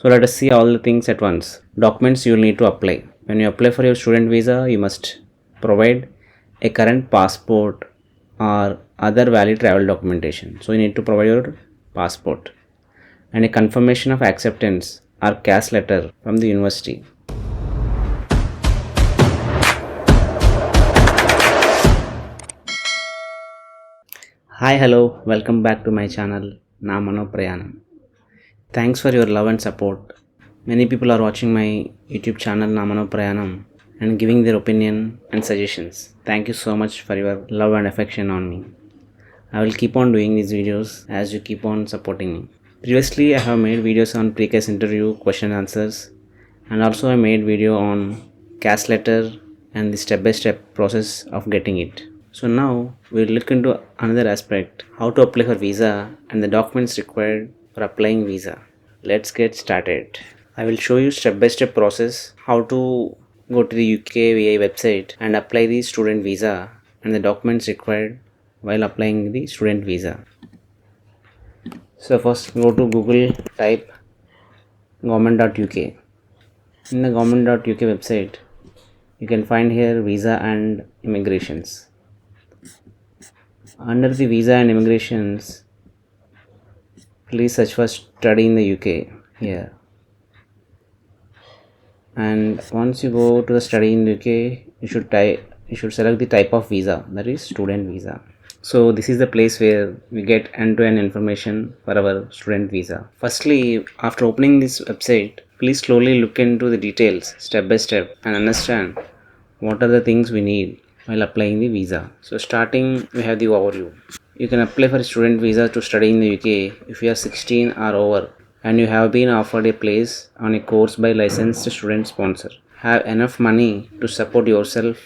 So let us see all the things at once. Documents you will need to apply. When you apply for your student visa, you must provide a current passport or other valid travel documentation. So you need to provide your passport and a confirmation of acceptance or CAS letter from the university. Hi, hello, welcome back to my channel Namano Prayanam. Thanks for your love and support. Many people are watching my YouTube channel Namano Prayanam and giving their opinion and suggestions. Thank you so much for your love and affection on me. I will keep on doing these videos as you keep on supporting me. Previously, I have made videos on Pre-CAS interview question answers, and also I made video on CAS letter and the step-by-step process of getting it. So now we'll look into another aspect, how to apply for visa and the documents required for applying visa. Let's get started. I will show you step-by-step process how to go to the UKVI website and apply the student visa and the documents required while applying the student visa. So first go to Google, type government.uk. In the government.uk website, you can find here visa and immigrations. Under the visa and immigrations, please search for study in the UK here. And once you go to the study in the UK, you should select the type of visa, that is student visa. So this is the place where we get end-to-end information for our student visa. Firstly, after opening this website, please slowly look into the details step by step and understand what are the things we need while applying the visa. So starting, we have the overview. You can apply for a student visa to study in the UK if you are 16 or over and you have been offered a place on a course by licensed student sponsor. Have enough money to support yourself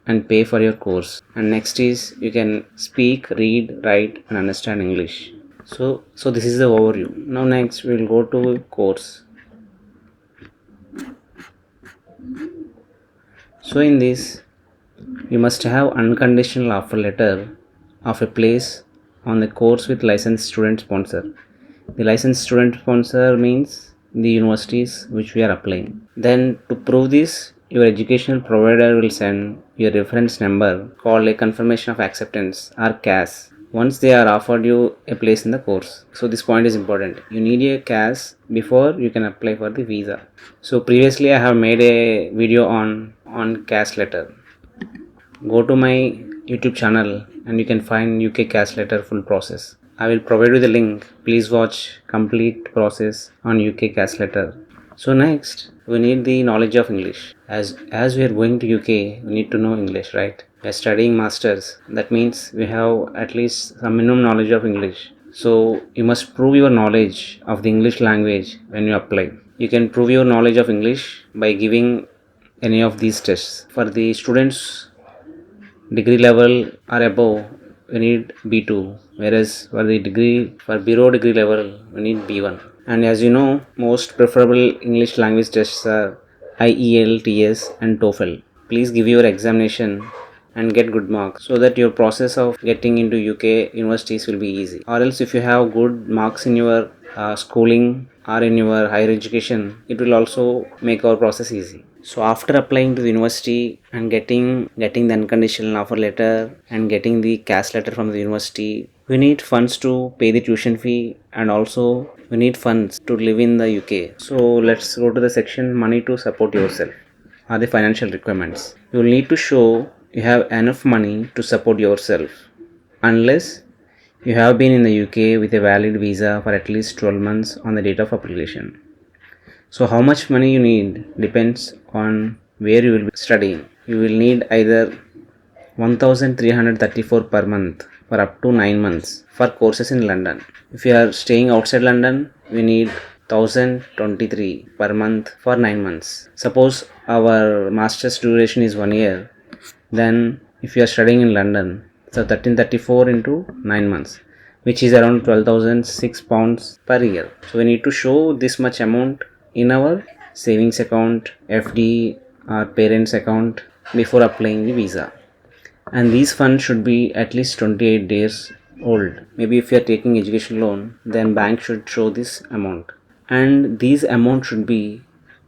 and pay for your course. And next is you can speak, read, write and understand English. So this is the overview. Now next we will go to course. So in this you must have unconditional offer letter of a place on the course with licensed student sponsor. The licensed student sponsor means the universities which we are applying. Then to prove this, your educational provider will send your reference number called a confirmation of acceptance or CAS once they are offered you a place in the course. So this point is important. You need a CAS before you can apply for the visa. So previously I have made a video on CAS letter. Go to my YouTube channel and you can find UK CAS letter full process. I will provide you the link. Please watch complete process on UK CAS letter. So next, we need the knowledge of English. As we are going to UK, we need to know English, right? We are studying masters. That means we have at least some minimum knowledge of English. So you must prove your knowledge of the English language when you apply. You can prove your knowledge of English by giving any of these tests. For the students degree level or above, we need B2, whereas for bureau degree level, we need B1. And as you know, most preferable English language tests are IELTS and TOEFL. Please give your examination and get good marks so that your process of getting into UK universities will be easy. Or else if you have good marks in your schooling or in your higher education, it will also make our process easy. So after applying to the university and getting the unconditional offer letter and getting the CAS letter from the university, we need funds to pay the tuition fee and also we need funds to live in the UK. So let's go to the section money to support yourself. Are the financial requirements. You will need to show you have enough money to support yourself unless you have been in the UK with a valid visa for at least 12 months on the date of application. So how much money you need depends on where you will be studying. You will need either 1334 per month for up to 9 months for courses in London. If you are staying outside London, we need 1023 per month for 9 months. Suppose our master's duration is 1 year, then if you are studying in London, so 1334 into 9 months, which is around 12,006 pounds per year. So we need to show this much amount in our savings account, FD or parents account before applying the visa. And these funds should be at least 28 days old. Maybe if you are taking education loan, then bank should show this amount. and these amounts should be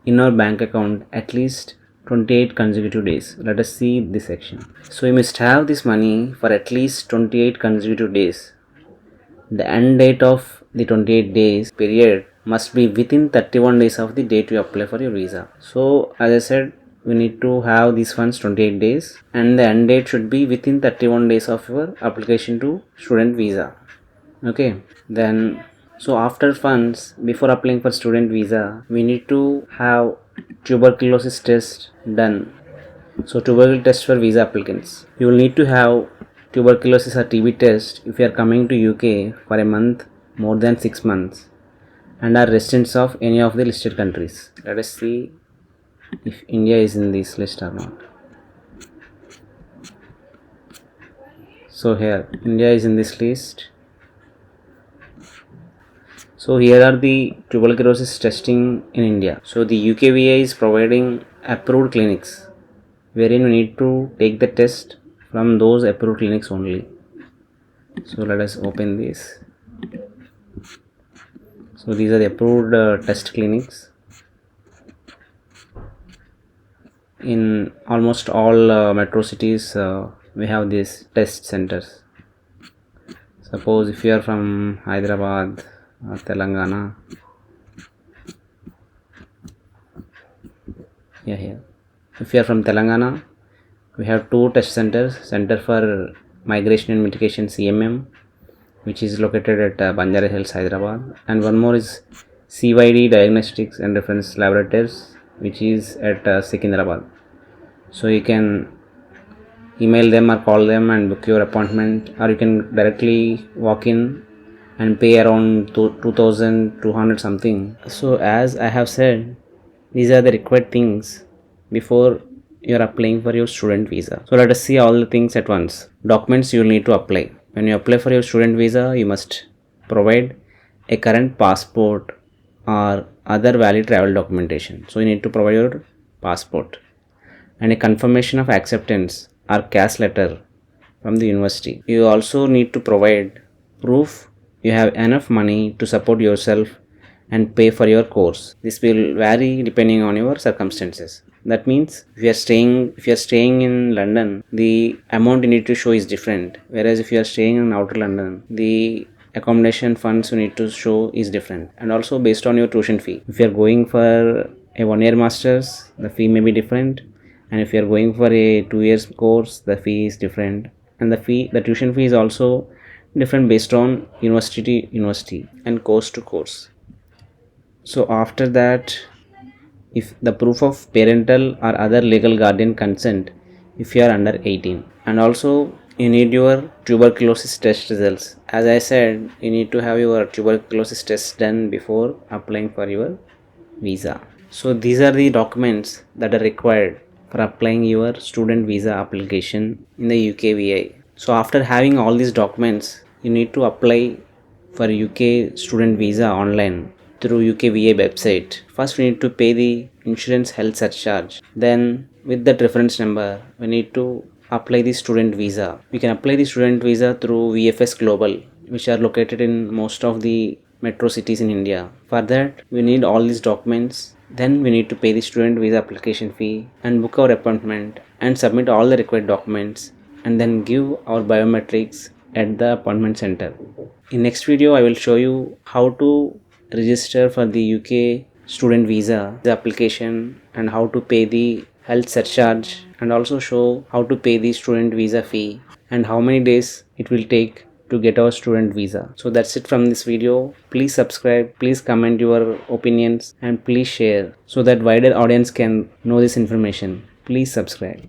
in our bank account at least 28 consecutive days. Let us see this section. So you must have this money for at least 28 consecutive days. The end date of the 28 days period must be within 31 days of the date you apply for your visa. So as I said, we need to have these funds 28 days and the end date should be within 31 days of your application to student visa. Okay, then so after funds, before applying for student visa, we need to have tuberculosis test done. So tuberculosis test for visa applicants. You will need to have tuberculosis or TB test if you are coming to UK for a month more than 6 months and are residents of any of the listed countries. Let us see if India is in this list or not. So here India is in this list. So here are the tuberculosis testing in India. So the UKVA is providing approved clinics wherein we need to take the test from those approved clinics only. So let us open this. So these are the approved test clinics in almost all metro cities. We have these test centers. Suppose if you are from Hyderabad or Telangana, here. If you are from Telangana, we have two test centers: Center for Migration and Mitigation (CMM), which is located at Banjara Hills, Hyderabad, and one more is CYD Diagnostics and Reference Laboratories, which is at Secunderabad. So you can email them or call them and book your appointment, or you can directly walk in and pay around 2200 something. So as I have said, these are the required things before you are applying for your student visa. So let us see all the things at once. Documents you will need to apply. When you apply for your student visa, you must provide a current passport or other valid travel documentation. So you need to provide your passport and a confirmation of acceptance or CAS letter from the university. You also need to provide proof you have enough money to support yourself and pay for your course. This will vary depending on your circumstances. That means if you are staying in London, the amount you need to show is different. Whereas if you are staying in outer London, the accommodation funds you need to show is different. And also based on your tuition fee. If you are going for a 1-year master's, the fee may be different. And if you are going for a 2 years course, the fee is different. And the tuition fee is also different based on university to university and course to course. So after that, if the proof of parental or other legal guardian consent if you are under 18, and also you need your tuberculosis test results. As I said, you need to have your tuberculosis test done before applying for your visa. So these are the documents that are required for applying your student visa application in the UKVA. So after having all these documents, you need to apply for UK student visa online through UKVA website. First we need to pay the insurance health surcharge. Then with that reference number, we need to apply the student visa. We can apply the student visa through VFS Global, which are located in most of the metro cities in India. For that, we need all these documents. Then we need to pay the student visa application fee and book our appointment and submit all the required documents and then give our biometrics at the appointment center. In next video, I will show you how to register for the UK student visa, the application, and how to pay the health surcharge, and also show how to pay the student visa fee and how many days it will take to get our student visa. So that's it from this video. Please subscribe, please comment your opinions, and please share so that wider audience can know this information. Please subscribe.